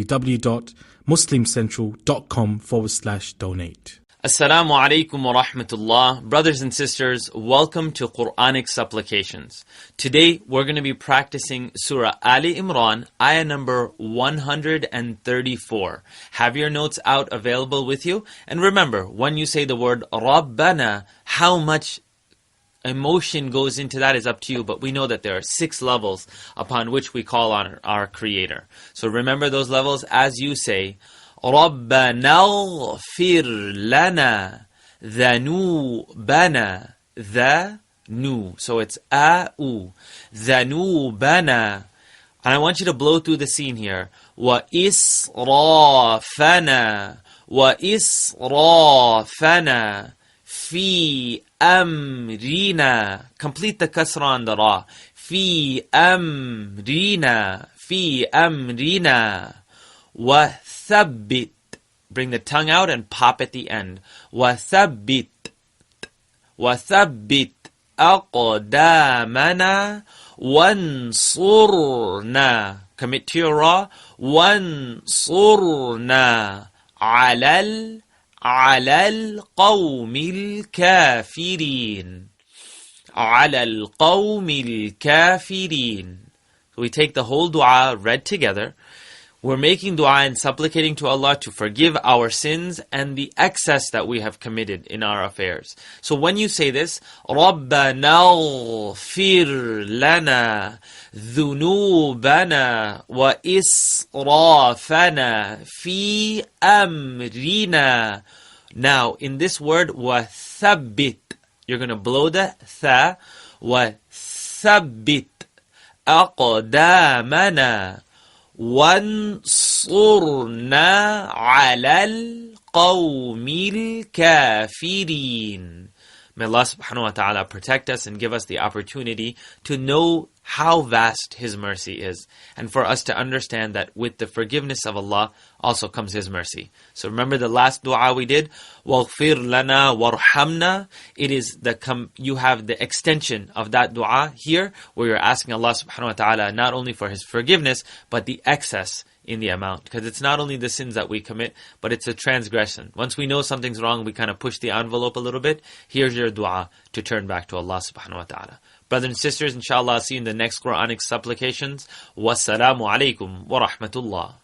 www.muslimcentral.com/donate. Assalamu alaikum wa rahmatullah. Brothers and sisters, welcome to Quranic Supplications. Today we're going to be practicing Surah Ali Imran, ayah number 134. Have your notes out available with you. And remember, when you say the word Rabbana, how much emotion goes into that is up to you, but we know that there are 6 levels upon which we call on our Creator. So remember those levels as you say, رَبَّنَا اغْفِرْ لَنَا ذَنُوبَنَا ذَنُو. So it's A-U. ذَنُوبَنَا. And I want you to blow through the scene here. وَإِسْرَافَنَا وَإِسْرَافَنَا فِي أَمْرِنَا. Complete the kasra on the ra. فِي أَمْرِنَا فِي أَمْرِنَا. وَثَبِّتْ. Bring the tongue out and pop at the end. وَثَبِّتْ وَثَبِّتْ أَقْدَامَنَا وَانصُرْنَا. Commit to your ra. وَانصُرْنَا عَلَى القوم الكافرين. على القوم الكافرين. So we take the whole dua read together. We're making dua and supplicating to Allah to forgive our sins and the excess that we have committed in our affairs. So when you say this, رَبَّنَا اغْفِرْ لَنَا ذُنُوبَنَا وَإِسْرَافَنَا فِي أَمْرِنَا. Now, in this word, وَثَبِّتْ, you're going to blow the tha. وَثَبِّتْ أَقْدَامَنَا وَانصُرْنَا عَلَى الْقَوْمِ الْكَافِرِينَ. May Allah subhanahu wa ta'ala protect us and give us the opportunity to know how vast His mercy is, and for us to understand that with the forgiveness of Allah also comes His mercy. So remember the last dua we did, وَاغْفِرْ لَنَا وَارْحَمْنَا. It is you have the extension of that dua here, where you're asking Allah subhanahu wa ta'ala not only for His forgiveness, but the excess in the amount. Because it's not only the sins that we commit, but it's a transgression. Once we know something's wrong, we kind of push the envelope a little bit. Here's your dua to turn back to Allah subhanahu wa ta'ala. Brothers and sisters, inshallah, I'll see you in the next Quranic Supplications. Wassalamu alaikum wa rahmatullah.